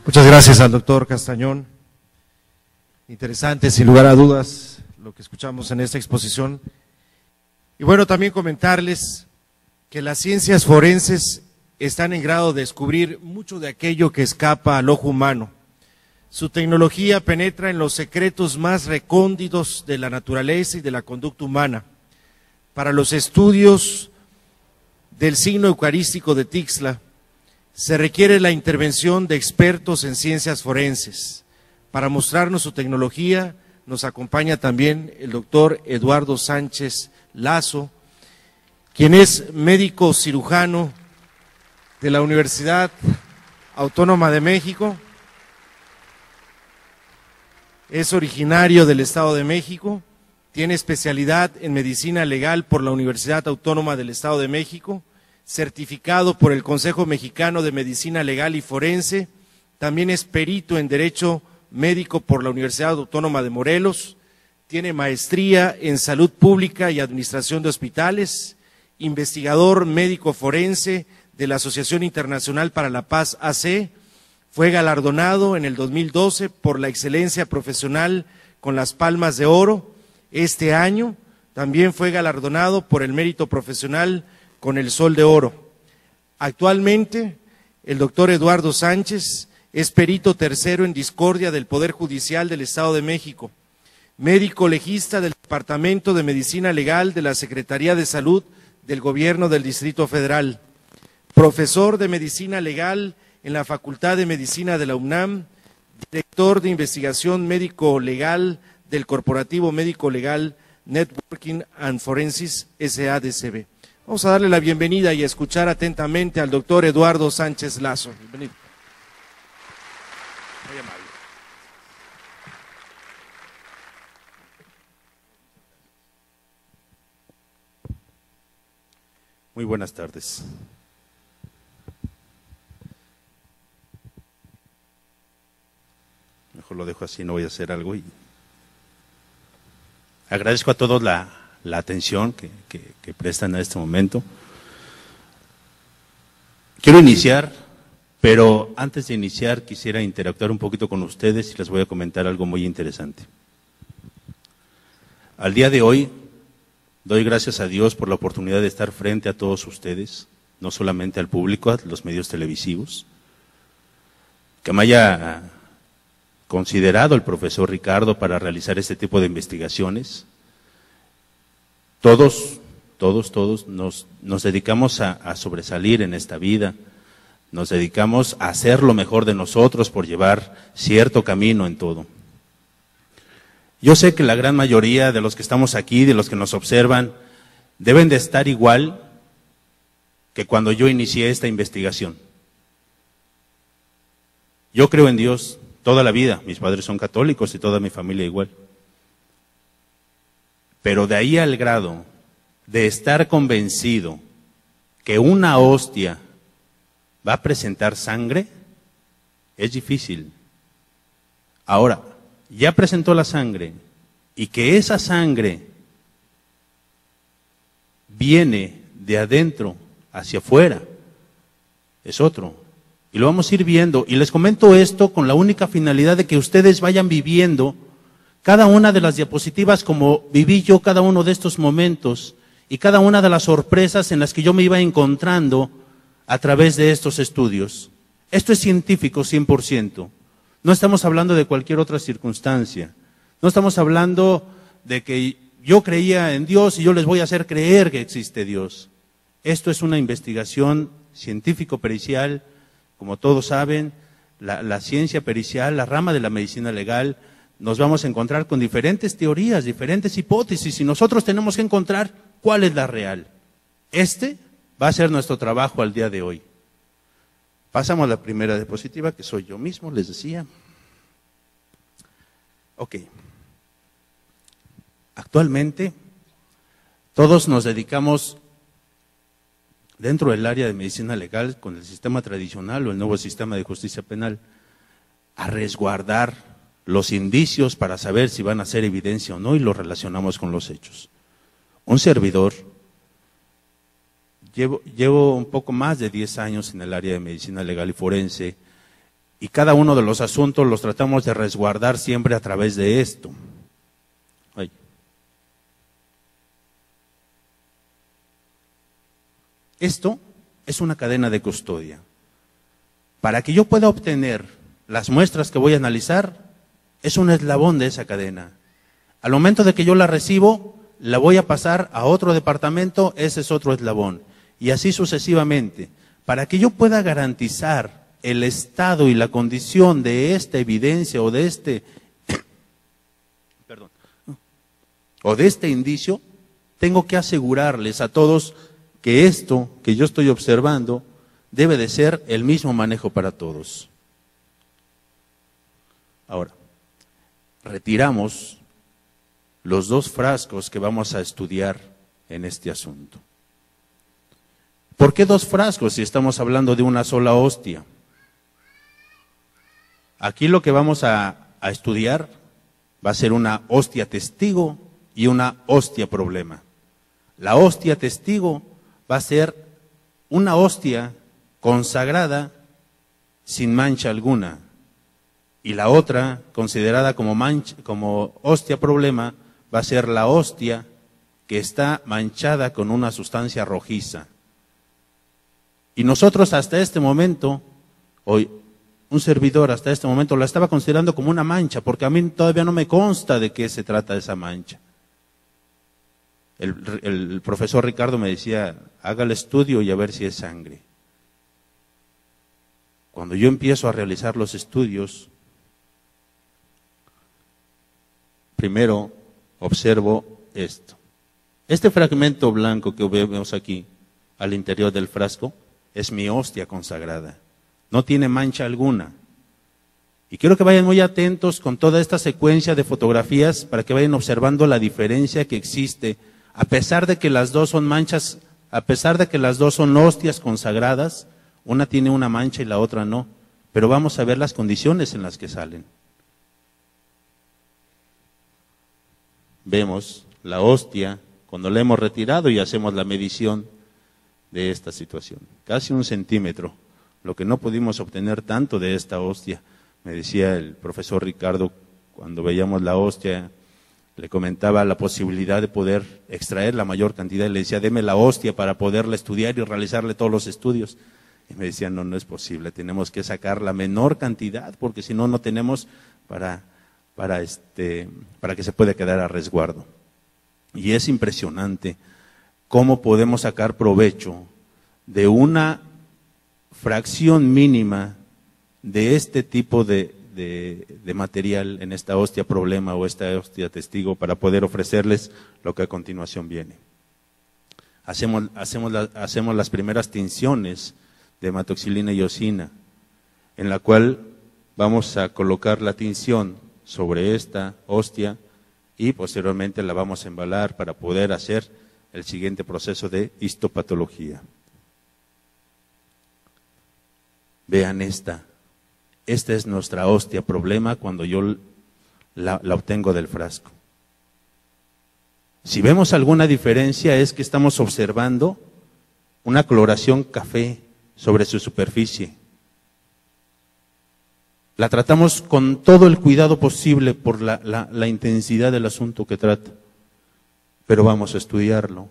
Muchas gracias al doctor Castañón. Interesante, sin lugar a dudas, lo que escuchamos en esta exposición. Y bueno, también comentarles que las ciencias forenses están en grado de descubrir mucho de aquello que escapa al ojo humano. Su tecnología penetra en los secretos más recónditos de la naturaleza y de la conducta humana. Para los estudios del signo eucarístico de Tixla, se requiere la intervención de expertos en ciencias forenses. Para mostrarnos su tecnología, nos acompaña también el doctor Eduardo Sánchez Lazo, quien es médico cirujano de la Universidad Autónoma de México, es originario del Estado de México, tiene especialidad en medicina legal por la Universidad Autónoma del Estado de México, certificado por el Consejo Mexicano de Medicina Legal y Forense, también es perito en Derecho Médico por la Universidad Autónoma de Morelos, tiene maestría en Salud Pública y Administración de Hospitales, investigador médico forense de la Asociación Internacional para la Paz AC, fue galardonado en el 2012 por la excelencia profesional con las Palmas de Oro. Este año también fue galardonado por el mérito profesional con el Sol de Oro. Actualmente, el doctor Eduardo Sánchez es perito tercero en discordia del Poder Judicial del Estado de México, médico legista del Departamento de Medicina Legal de la Secretaría de Salud del Gobierno del Distrito Federal, profesor de Medicina Legal en la Facultad de Medicina de la UNAM, director de Investigación Médico Legal del Corporativo Médico Legal Networking and Forensics SADCB. Vamos a darle la bienvenida y a escuchar atentamente al doctor Eduardo Sánchez Lazo. Bienvenido. Muy amable. Muy buenas tardes. Mejor lo dejo así, no voy a hacer algo. Y agradezco a todos la atención que prestan a este momento. Quiero iniciar, pero antes de iniciar quisiera interactuar un poquito con ustedes y les voy a comentar algo muy interesante. Al día de hoy, doy gracias a Dios por la oportunidad de estar frente a todos ustedes, no solamente al público, a los medios televisivos, que me haya considerado el profesor Ricardo para realizar este tipo de investigaciones. Todos nos dedicamos a sobresalir en esta vida, nos dedicamos a hacer lo mejor de nosotros por llevar cierto camino en todo. Yo sé que la gran mayoría de los que estamos aquí, de los que nos observan, deben de estar igual que cuando yo inicié esta investigación. Yo creo en Dios toda la vida, mis padres son católicos y toda mi familia igual. Pero de ahí al grado de estar convencido que una hostia va a presentar sangre, es difícil. Ahora, ya presentó la sangre y que esa sangre viene de adentro hacia afuera, es otro. Y lo vamos a ir viendo, y les comento esto con la única finalidad de que ustedes vayan viviendo cada una de las diapositivas como viví yo cada uno de estos momentos y cada una de las sorpresas en las que yo me iba encontrando a través de estos estudios. Esto es científico 100%. No estamos hablando de cualquier otra circunstancia. No estamos hablando de que yo creía en Dios y yo les voy a hacer creer que existe Dios. Esto es una investigación científico-pericial. Como todos saben, la ciencia pericial, la rama de la medicina legal, nos vamos a encontrar con diferentes teorías, diferentes hipótesis, y nosotros tenemos que encontrar cuál es la real. Este va a ser nuestro trabajo al día de hoy. Pasamos a la primera diapositiva, que soy yo mismo, les decía. Ok. Actualmente, todos nos dedicamos dentro del área de medicina legal, con el sistema tradicional o el nuevo sistema de justicia penal, a resguardar los indicios para saber si van a ser evidencia o no, y los relacionamos con los hechos. Un servidor, llevo un poco más de 10 años en el área de medicina legal y forense, Y cada uno de los asuntos los tratamos de resguardar siempre a través de esto. Ay. Esto es una cadena de custodia. Para que yo pueda obtener las muestras que voy a analizar, es un eslabón de esa cadena. Al momento de que yo la recibo, la voy a pasar a otro departamento, ese es otro eslabón. Y así sucesivamente. Para que yo pueda garantizar el estado y la condición de esta evidencia o de este indicio, tengo que asegurarles a todos que esto que yo estoy observando debe de ser el mismo manejo para todos. Ahora, retiramos los 2 frascos que vamos a estudiar en este asunto. ¿Por qué 2 frascos si estamos hablando de una sola hostia? Aquí lo que vamos a estudiar va a ser una hostia testigo y una hostia problema. La hostia testigo va a ser una hostia consagrada sin mancha alguna. Y la otra, considerada como hostia problema, va a ser la hostia que está manchada con una sustancia rojiza. Y nosotros hasta este momento, hoy, un servidor hasta este momento la estaba considerando como una mancha, porque a mí todavía no me consta de qué se trata esa mancha. El profesor Ricardo me decía, haga el estudio y a ver si es sangre. Cuando yo empiezo a realizar los estudios, primero observo esto. Este fragmento blanco que vemos aquí, al interior del frasco, es mi hostia consagrada. No tiene mancha alguna. Y quiero que vayan muy atentos con toda esta secuencia de fotografías para que vayan observando la diferencia que existe, a pesar de que las dos son manchas, a pesar de que las dos son hostias consagradas, una tiene una mancha y la otra no. Pero vamos a ver las condiciones en las que salen. Vemos la hostia cuando la hemos retirado y hacemos la medición de esta situación. Casi 1 centímetro, lo que no pudimos obtener tanto de esta hostia. Me decía el profesor Ricardo, cuando veíamos la hostia, le comentaba la posibilidad de poder extraer la mayor cantidad, y le decía, deme la hostia para poderla estudiar y realizarle todos los estudios. Y me decían, no es posible, tenemos que sacar la menor cantidad, porque si no, no tenemos para que se pueda quedar a resguardo. Y es impresionante cómo podemos sacar provecho de una fracción mínima de este tipo de material en esta hostia problema o esta hostia testigo para poder ofrecerles lo que a continuación viene. Hacemos las primeras tinciones de hematoxilina y eosina, en la cual vamos a colocar la tinción sobre esta hostia y posteriormente la vamos a embalar para poder hacer el siguiente proceso de histopatología. Vean esta es nuestra hostia problema cuando yo la obtengo del frasco. Si vemos alguna diferencia es que estamos observando una coloración café sobre su superficie. La tratamos con todo el cuidado posible por la intensidad del asunto que trata, pero vamos a estudiarlo,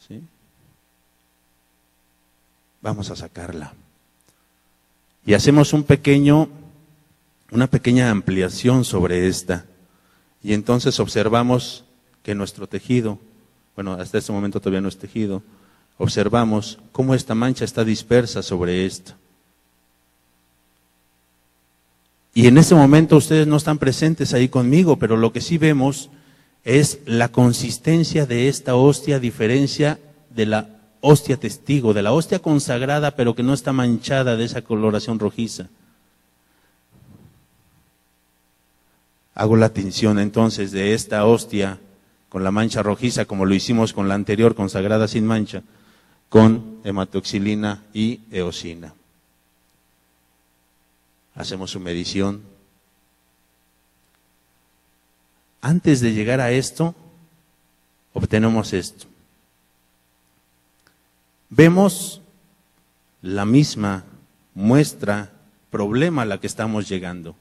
¿sí? Vamos a sacarla. Y hacemos una pequeña ampliación sobre esta. Y entonces observamos que nuestro tejido, bueno, hasta este momento todavía no es tejido, observamos cómo esta mancha está dispersa sobre esto. Y en ese momento ustedes no están presentes ahí conmigo, pero lo que sí vemos es la consistencia de esta hostia, a diferencia de la hostia testigo, de la hostia consagrada, pero que no está manchada de esa coloración rojiza. Hago la tinción entonces de esta hostia con la mancha rojiza, como lo hicimos con la anterior consagrada sin mancha, con hematoxilina y eosina. Hacemos su medición. Antes de llegar a esto, obtenemos esto. Vemos la misma muestra problema a la que estamos llegando.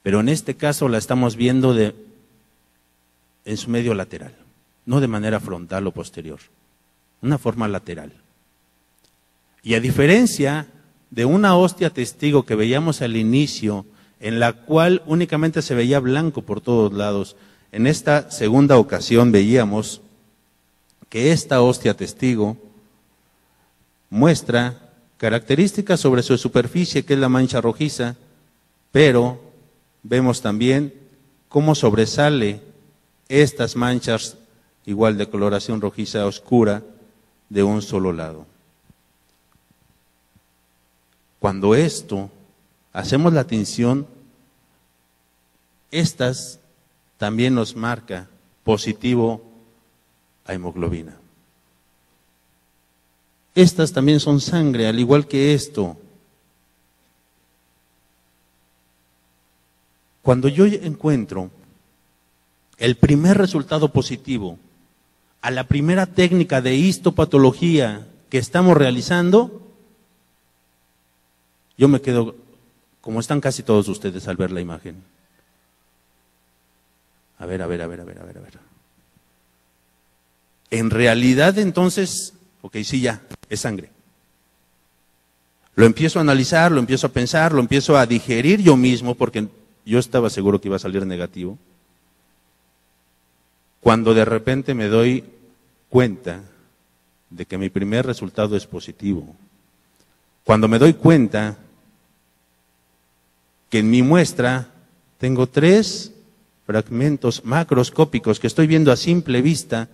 Pero en este caso la estamos viendo en su medio lateral, no de manera frontal o posterior, una forma lateral. Y a diferencia de una hostia testigo que veíamos al inicio, en la cual únicamente se veía blanco por todos lados, en esta segunda ocasión veíamos que esta hostia testigo muestra características sobre su superficie, que es la mancha rojiza, pero vemos también cómo sobresale estas manchas igual de coloración rojiza oscura de un solo lado. Cuando esto hacemos la tinción, estas también nos marca positivo a hemoglobina. Estas también son sangre, al igual que esto. Cuando yo encuentro el primer resultado positivo a la primera técnica de histopatología que estamos realizando, yo me quedo, como están casi todos ustedes al ver la imagen. A ver. En realidad entonces, ok, sí, ya, es sangre. Lo empiezo a analizar, lo empiezo a pensar, lo empiezo a digerir yo mismo, porque yo estaba seguro que iba a salir negativo. Cuando de repente me doy cuenta de que mi primer resultado es positivo. Cuando me doy cuenta que en mi muestra tengo 3 fragmentos macroscópicos que estoy viendo a simple vista,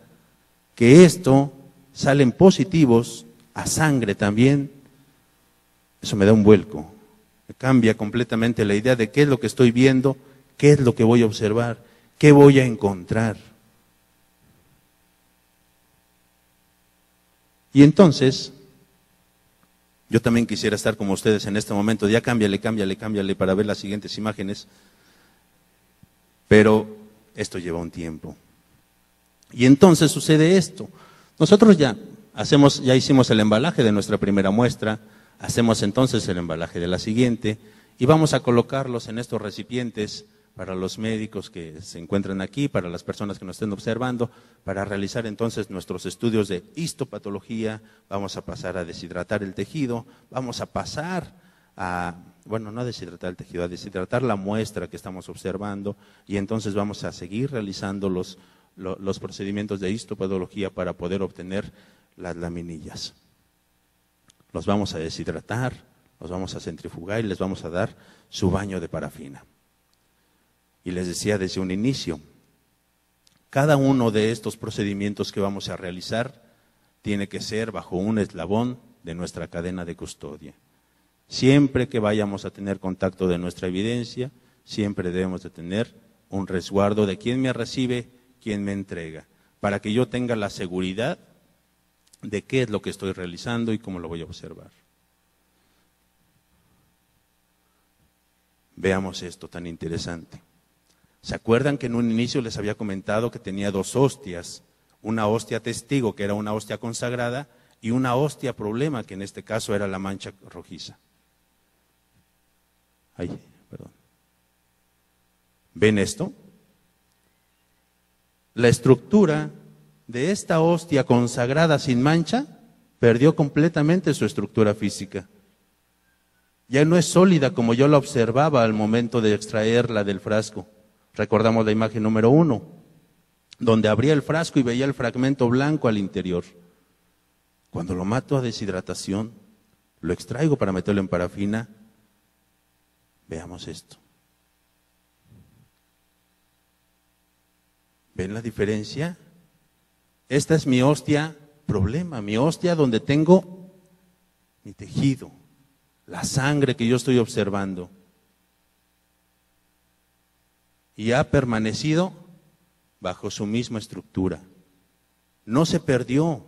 que esto salen positivos a sangre también, eso me da un vuelco, me cambia completamente la idea de qué es lo que estoy viendo, qué es lo que voy a observar, qué voy a encontrar. Y entonces, yo también quisiera estar como ustedes en este momento, ya cámbiale para ver las siguientes imágenes, pero esto lleva un tiempo. Y entonces sucede esto. Nosotros ya hicimos el embalaje de nuestra primera muestra, hacemos entonces el embalaje de la siguiente y vamos a colocarlos en estos recipientes para los médicos que se encuentran aquí, para las personas que nos estén observando, para realizar entonces nuestros estudios de histopatología. Vamos a pasar a deshidratar el tejido, vamos a pasar a, bueno, no a deshidratar el tejido, a deshidratar la muestra que estamos observando, y entonces vamos a seguir realizando los procedimientos de histopatología para poder obtener las laminillas. Los vamos a deshidratar, los vamos a centrifugar y les vamos a dar su baño de parafina. Y les decía desde un inicio, cada uno de estos procedimientos que vamos a realizar tiene que ser bajo un eslabón de nuestra cadena de custodia. Siempre que vayamos a tener contacto de nuestra evidencia, siempre debemos de tener un resguardo de quién me recibe, quién me entrega, para que yo tenga la seguridad de qué es lo que estoy realizando y cómo lo voy a observar. Veamos esto tan interesante. ¿Se acuerdan que en un inicio les había comentado que tenía 2 hostias? Una hostia testigo, que era una hostia consagrada, y una hostia problema, que en este caso era la mancha rojiza. ¿Ven esto? La estructura de esta hostia consagrada sin mancha perdió completamente su estructura física. Ya no es sólida como yo la observaba al momento de extraerla del frasco. Recordamos la imagen número 1, donde abría el frasco y veía el fragmento blanco al interior. Cuando lo mato a deshidratación, lo extraigo para meterlo en parafina. Veamos esto. ¿Ven la diferencia? Esta es mi hostia problema, mi hostia donde tengo mi tejido, la sangre que yo estoy observando. Y ha permanecido bajo su misma estructura. No se perdió.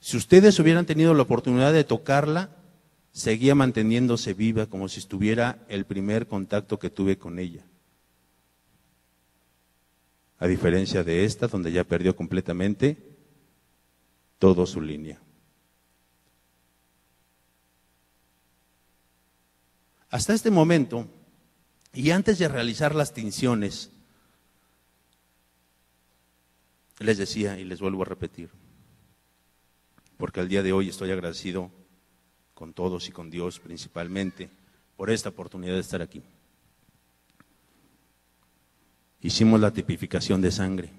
Si ustedes hubieran tenido la oportunidad de tocarla, seguía manteniéndose viva como si estuviera el primer contacto que tuve con ella. A diferencia de esta, donde ya perdió completamente toda su línea. Hasta este momento, y antes de realizar las tinciones, les decía y les vuelvo a repetir, porque al día de hoy estoy agradecido con todos y con Dios principalmente por esta oportunidad de estar aquí. Hicimos la tipificación de sangre.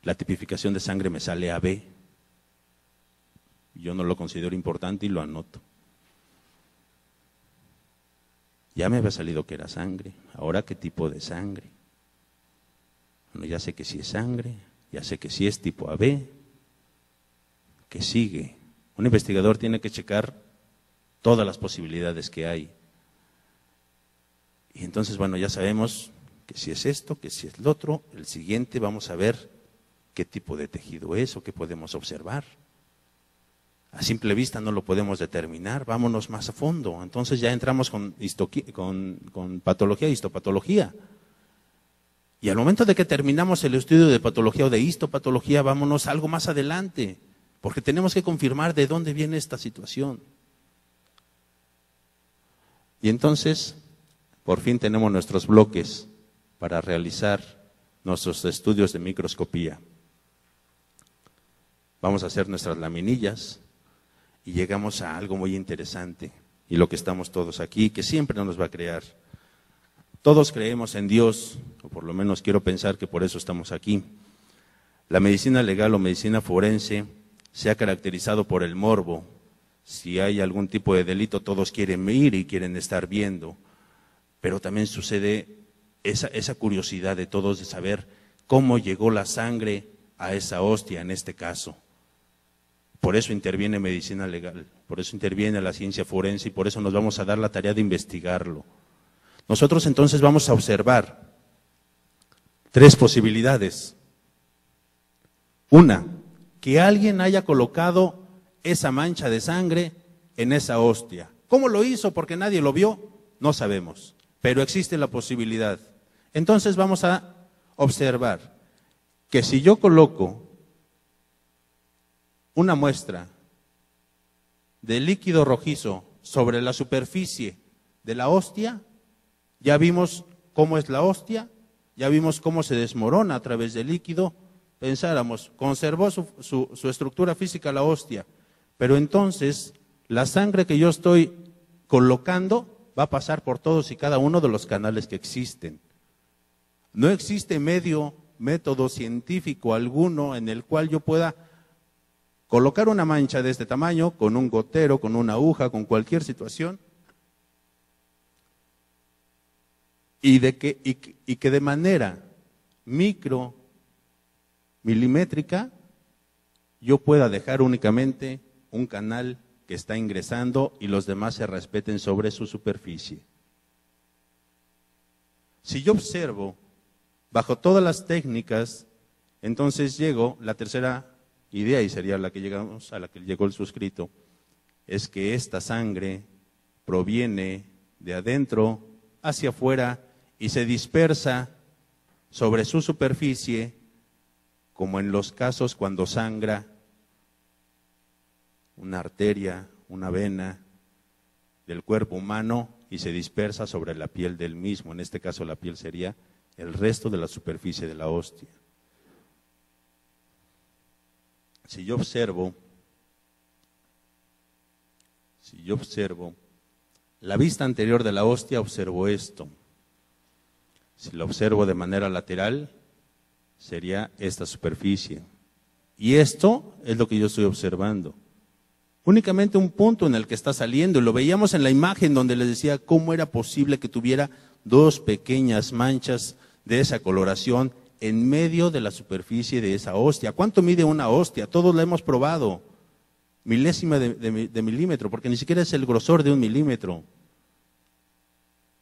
La tipificación de sangre me sale AB. Yo no lo considero importante y lo anoto. Ya me había salido que era sangre. Ahora, ¿qué tipo de sangre? Bueno, ya sé que sí es sangre, ya sé que sí es tipo AB. ¿Qué sigue? Un investigador tiene que checar todas las posibilidades que hay. Y entonces, bueno, ya sabemos que si es esto, que si es lo otro. El siguiente vamos a ver qué tipo de tejido es o qué podemos observar. A simple vista no lo podemos determinar, vámonos más a fondo. Entonces ya entramos con patología, histopatología. Y al momento de que terminamos el estudio de patología o de histopatología, vámonos algo más adelante, porque tenemos que confirmar de dónde viene esta situación. Y entonces, por fin tenemos nuestros bloques para realizar nuestros estudios de microscopía. Vamos a hacer nuestras laminillas y llegamos a algo muy interesante, y lo que estamos todos aquí, que siempre nos va a crear. Todos creemos en Dios, o por lo menos quiero pensar que por eso estamos aquí. La medicina legal o medicina forense se ha caracterizado por el morbo. Si hay algún tipo de delito, todos quieren ir y quieren estar viendo, pero también sucede esa curiosidad de todos de saber cómo llegó la sangre a esa hostia en este caso. Por eso interviene medicina legal, por eso interviene la ciencia forense y por eso nos vamos a dar la tarea de investigarlo. Nosotros entonces vamos a observar 3 posibilidades. Una, que alguien haya colocado esa mancha de sangre en esa hostia. ¿Cómo lo hizo? Porque nadie lo vio, no sabemos, pero existe la posibilidad. Entonces vamos a observar que si yo coloco una muestra de líquido rojizo sobre la superficie de la hostia, ya vimos cómo es la hostia, ya vimos cómo se desmorona a través del líquido. Pensáramos, conservó su estructura física la hostia, pero entonces la sangre que yo estoy colocando va a pasar por todos y cada uno de los canales que existen. No existe método científico alguno en el cual yo pueda colocar una mancha de este tamaño, con un gotero, con una aguja, con cualquier situación, y que de manera milimétrica yo pueda dejar únicamente un canal que está ingresando y los demás se respeten sobre su superficie. Si yo observo bajo todas las técnicas, entonces llego, la tercera idea, y sería la que llegamos, a la que llegó el suscrito, es que esta sangre proviene de adentro hacia afuera y se dispersa sobre su superficie, como en los casos cuando sangra una arteria, una vena del cuerpo humano y se dispersa sobre la piel del mismo. En este caso la piel sería el resto de la superficie de la hostia. Si yo observo la vista anterior de la hostia, observo esto. Si lo observo de manera lateral, sería esta superficie. Y esto es lo que yo estoy observando. Únicamente un punto en el que está saliendo. Lo veíamos en la imagen donde les decía cómo era posible que tuviera 2 pequeñas manchas de esa coloración en medio de la superficie de esa hostia. ¿Cuánto mide una hostia? Todos la hemos probado. Milésima de milímetro, porque ni siquiera es el grosor de 1 milímetro.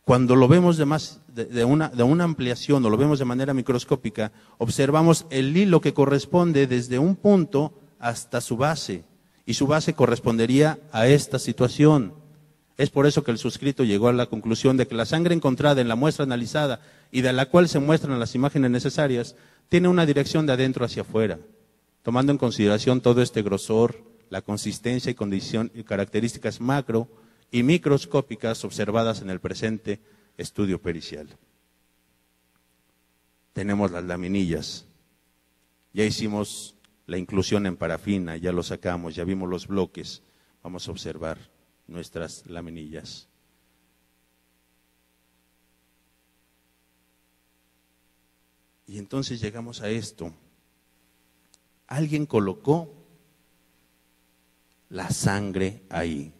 Cuando lo vemos de una ampliación o lo vemos de manera microscópica, observamos el hilo que corresponde desde un punto hasta su base, y su base correspondería a esta situación. Es por eso que el suscrito llegó a la conclusión de que la sangre encontrada en la muestra analizada y de la cual se muestran las imágenes necesarias, tiene una dirección de adentro hacia afuera, tomando en consideración todo este grosor, la consistencia y condición y características macro y microscópicas observadas en el presente estudio pericial. Tenemos las laminillas. Ya hicimos la inclusión en parafina, ya lo sacamos, ya vimos los bloques. Vamos a observar nuestras laminillas. Y entonces llegamos a esto. Alguien colocó la sangre ahí.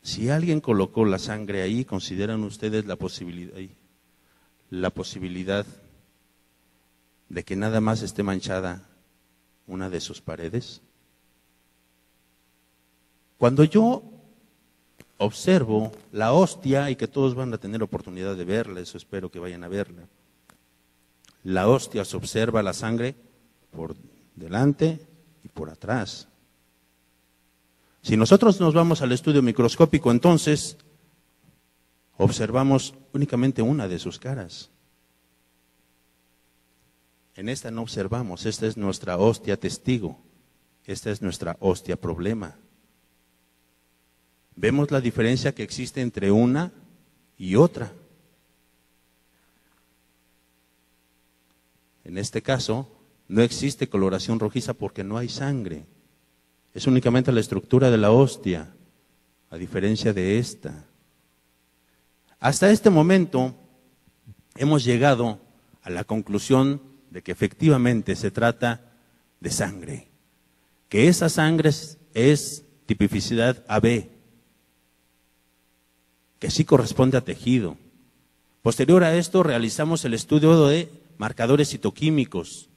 Si alguien colocó la sangre ahí, ¿consideran ustedes la posibilidad de que nada más esté manchada una de sus paredes? Cuando yo observo la hostia, y que todos van a tener oportunidad de verla, eso espero que vayan a verla. La hostia se observa la sangre por delante y por atrás. Si nosotros nos vamos al estudio microscópico, entonces observamos únicamente una de sus caras. En esta no observamos, esta es nuestra hostia testigo, esta es nuestra hostia problema. Vemos la diferencia que existe entre una y otra. En este caso, no existe coloración rojiza porque no hay sangre. Es únicamente la estructura de la hostia, a diferencia de esta. Hasta este momento hemos llegado a la conclusión de que efectivamente se trata de sangre, que esa sangre es tipificidad AB, que sí corresponde a tejido. Posterior a esto realizamos el estudio de marcadores citoquímicos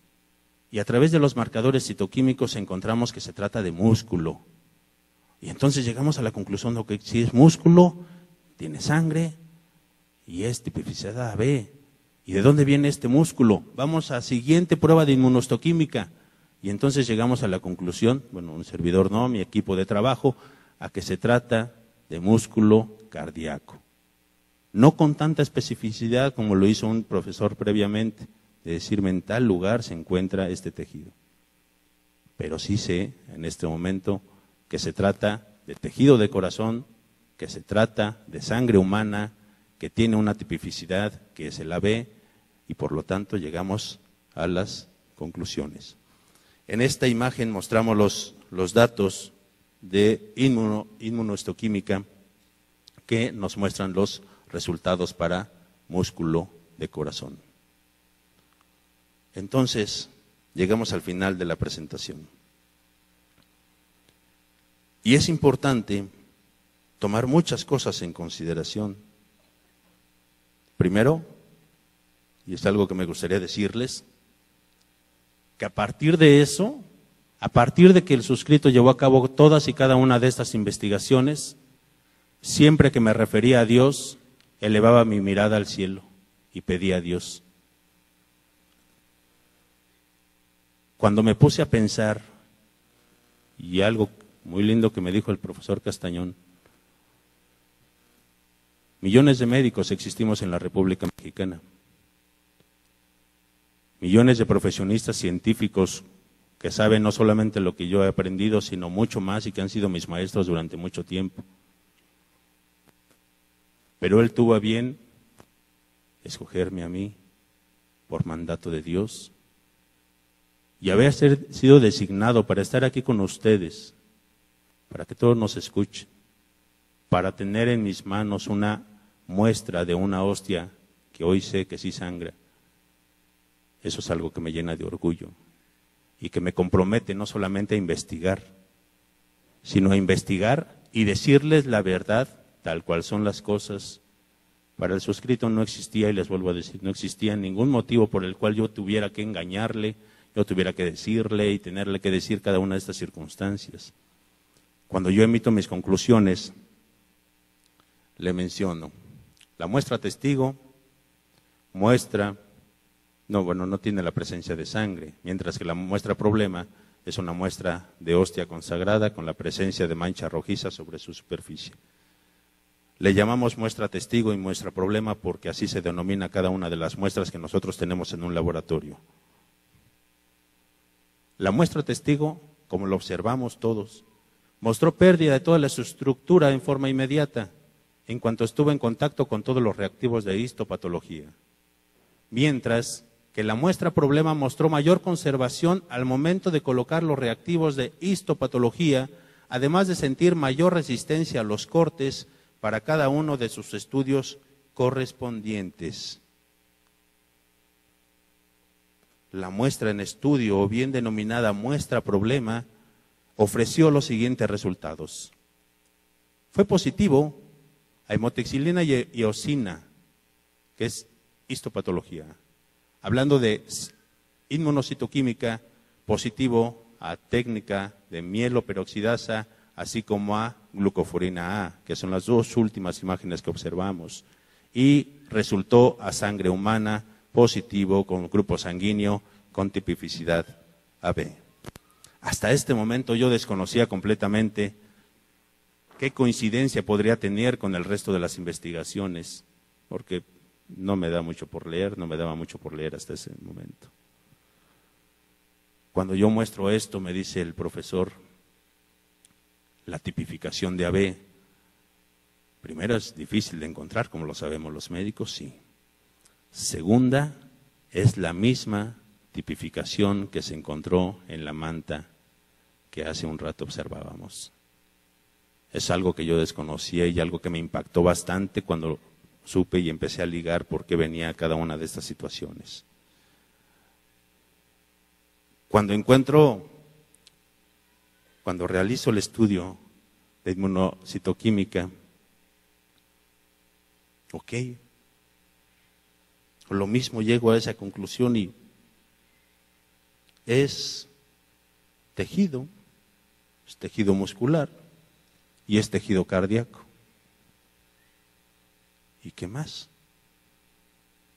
y a través de los marcadores citoquímicos encontramos que se trata de músculo. Y entonces llegamos a la conclusión de que si es músculo, tiene sangre y es tipificidad AB. ¿Y de dónde viene este músculo? Vamos a la siguiente prueba de inmunohistoquímica y entonces llegamos a la conclusión, bueno, un servidor no, mi equipo de trabajo, a que se trata de músculo cardíaco. No con tanta especificidad como lo hizo un profesor previamente, de decirme en tal lugar se encuentra este tejido. Pero sí sé en este momento que se trata de tejido de corazón, que se trata de sangre humana, que tiene una tipificidad que es el AB y por lo tanto llegamos a las conclusiones. En esta imagen mostramos los datos de inmunohistoquímica que nos muestran los resultados para músculo de corazón. Entonces, llegamos al final de la presentación. Y es importante tomar muchas cosas en consideración. Primero, y es algo que me gustaría decirles, que a partir de eso, a partir de que el suscrito llevó a cabo todas y cada una de estas investigaciones, siempre que me refería a Dios, elevaba mi mirada al cielo y pedía a Dios. Cuando me puse a pensar, y algo muy lindo que me dijo el profesor Castañón, millones de médicos existimos en la República Mexicana. Millones de profesionistas científicos que saben no solamente lo que yo he aprendido, sino mucho más y que han sido mis maestros durante mucho tiempo. Pero él tuvo a bien escogerme a mí por mandato de Dios y haber sido designado para estar aquí con ustedes, para que todos nos escuchen, para tener en mis manos una muestra de una hostia que hoy sé que sí sangra. Eso es algo que me llena de orgullo y que me compromete no solamente a investigar, sino a investigar y decirles la verdad tal cual son las cosas. Para el suscrito no existía, y les vuelvo a decir, no existía ningún motivo por el cual yo tuviera que engañarle, yo tuviera que decirle y tenerle que decir cada una de estas circunstancias. Cuando yo emito mis conclusiones, le menciono, la muestra testigo no tiene la presencia de sangre, mientras que la muestra problema es una muestra de hostia consagrada con la presencia de mancha rojiza sobre su superficie. Le llamamos muestra testigo y muestra problema porque así se denomina cada una de las muestras que nosotros tenemos en un laboratorio. La muestra testigo, como lo observamos todos, Mostró pérdida de toda la su estructura en forma inmediata, en cuanto estuvo en contacto con todos los reactivos de histopatología. Mientras que la muestra problema mostró mayor conservación al momento de colocar los reactivos de histopatología, además de sentir mayor resistencia a los cortes para cada uno de sus estudios correspondientes. La muestra en estudio, o bien denominada muestra problema, ofreció los siguientes resultados. Fue positivo a hemoxilina y eosina, que es histopatología. Hablando de inmunocitoquímica, positivo a técnica de mieloperoxidasa, así como a glucoforina A, que son las dos últimas imágenes que observamos. Y resultó a sangre humana positivo con grupo sanguíneo con tipicidad AB. Hasta este momento yo desconocía completamente qué coincidencia podría tener con el resto de las investigaciones, porque no me da mucho por leer, no me daba mucho por leer hasta ese momento. Cuando yo muestro esto, me dice el profesor, la tipificación de AB, primero es difícil de encontrar, como lo sabemos los médicos, sí. Segunda, es la misma tipificación que se encontró en la manta que hace un rato observábamos. Es algo que yo desconocía y algo que me impactó bastante cuando supe y empecé a ligar por qué venía cada una de estas situaciones. Cuando realizo el estudio de inmunocitoquímica, ok, lo mismo llego a esa conclusión y es tejido muscular y es tejido cardíaco. ¿Y qué más?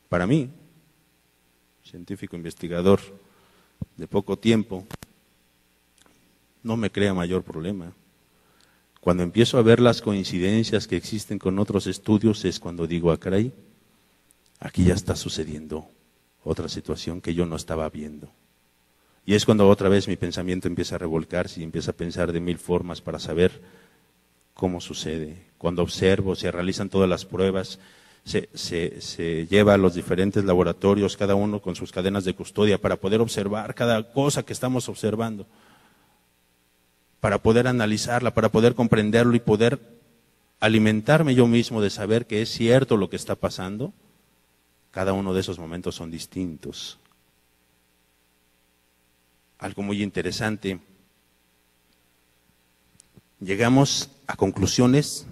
Para mí, científico investigador de poco tiempo, no me crea mayor problema. Cuando empiezo a ver las coincidencias que existen con otros estudios es cuando digo, ah, caray, aquí ya está sucediendo otra situación que yo no estaba viendo. Y es cuando otra vez mi pensamiento empieza a revolcarse y empieza a pensar de mil formas para saber cómo sucede. Cuando observo, se realizan todas las pruebas, se lleva a los diferentes laboratorios, cada uno con sus cadenas de custodia, para poder observar cada cosa que estamos observando, para poder analizarla, para poder comprenderlo y poder alimentarme yo mismo de saber que es cierto lo que está pasando. Cada uno de esos momentos son distintos. Algo muy interesante, llegamos a conclusiones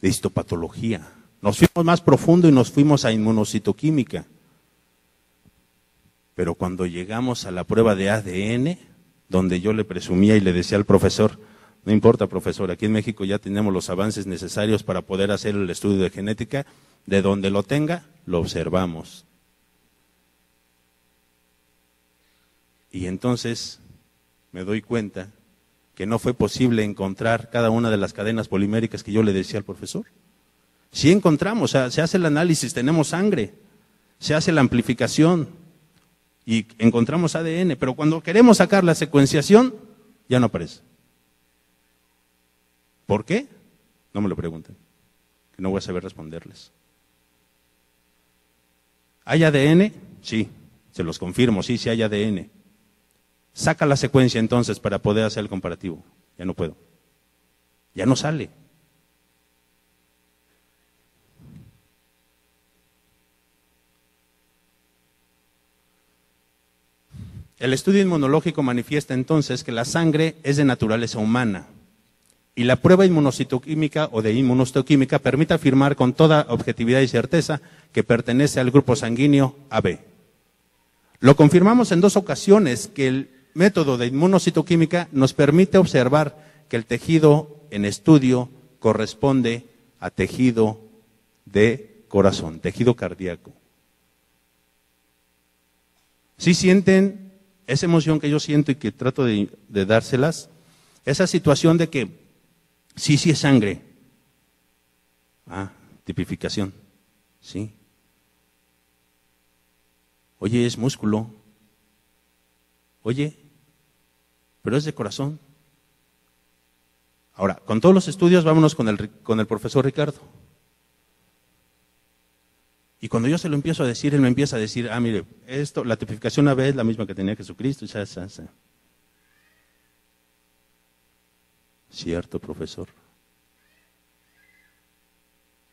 de histopatología. Nos fuimos más profundo y nos fuimos a inmunocitoquímica. Pero cuando llegamos a la prueba de ADN, donde yo le presumía y le decía al profesor, no importa profesor, aquí en México ya tenemos los avances necesarios para poder hacer el estudio de genética, de donde lo tenga, lo observamos. Y entonces me doy cuenta que no fue posible encontrar cada una de las cadenas poliméricas que yo le decía al profesor. Sí encontramos, o sea, se hace el análisis, tenemos sangre, se hace la amplificación y encontramos ADN, pero cuando queremos sacar la secuenciación, ya no aparece. ¿Por qué? No me lo pregunten, que no voy a saber responderles. ¿Hay ADN? Sí, se los confirmo, sí hay ADN. Saca la secuencia entonces para poder hacer el comparativo. Ya no puedo. Ya no sale. El estudio inmunológico manifiesta entonces que la sangre es de naturaleza humana y la prueba inmunocitoquímica o de inmunohistoquímica permite afirmar con toda objetividad y certeza que pertenece al grupo sanguíneo AB. Lo confirmamos en 2 ocasiones que el método de inmunocitoquímica nos permite observar que el tejido en estudio corresponde a tejido de corazón, tejido cardíaco. ¿Sí sienten esa emoción que yo siento y que trato de dárselas? Esa situación de que sí es sangre. Ah, tipificación, sí. Oye, es músculo. Oye, pero es de corazón. Ahora, con todos los estudios, vámonos con el profesor Ricardo. Y cuando yo se lo empiezo a decir, él me empieza a decir, mire, esto, la tipificación una vez es la misma que tenía Jesucristo. Cierto, profesor.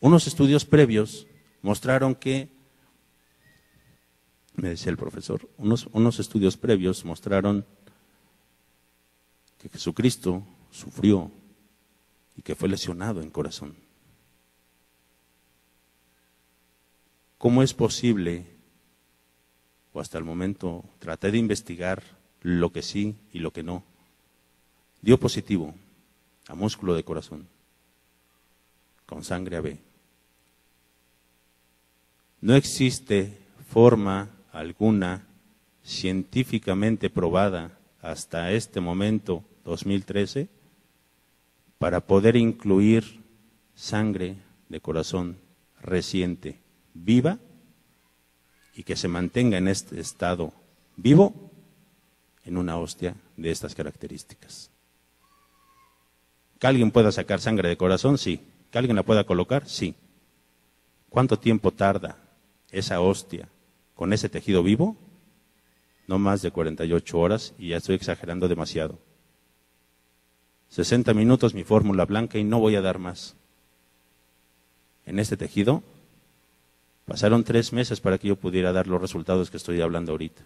Unos estudios previos mostraron que, me decía el profesor, unos estudios previos mostraron que Jesucristo sufrió y que fue lesionado en corazón. ¿Cómo es posible, o hasta el momento traté de investigar lo que sí y lo que no? Dio positivo a músculo de corazón, con sangre AB. No existe forma alguna científicamente probada hasta este momento, 2013, para poder incluir sangre de corazón reciente, viva, y que se mantenga en este estado vivo en una hostia de estas características. ¿Que alguien pueda sacar sangre de corazón? Sí. ¿Que alguien la pueda colocar? Sí. ¿Cuánto tiempo tarda esa hostia con ese tejido vivo? No más de 48 horas, y ya estoy exagerando demasiado. 60 minutos mi fórmula blanca y no voy a dar más. En este tejido pasaron 3 meses para que yo pudiera dar los resultados que estoy hablando ahorita.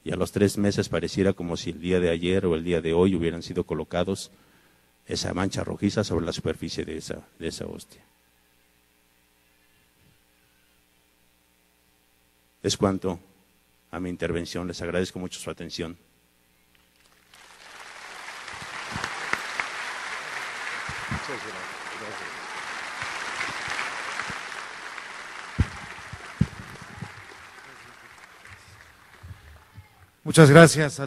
Y a los 3 meses pareciera como si el día de ayer o el día de hoy hubieran sido colocados esa mancha rojiza sobre la superficie de esa hostia. Es cuanto a mi intervención. Les agradezco mucho su atención. Muchas gracias.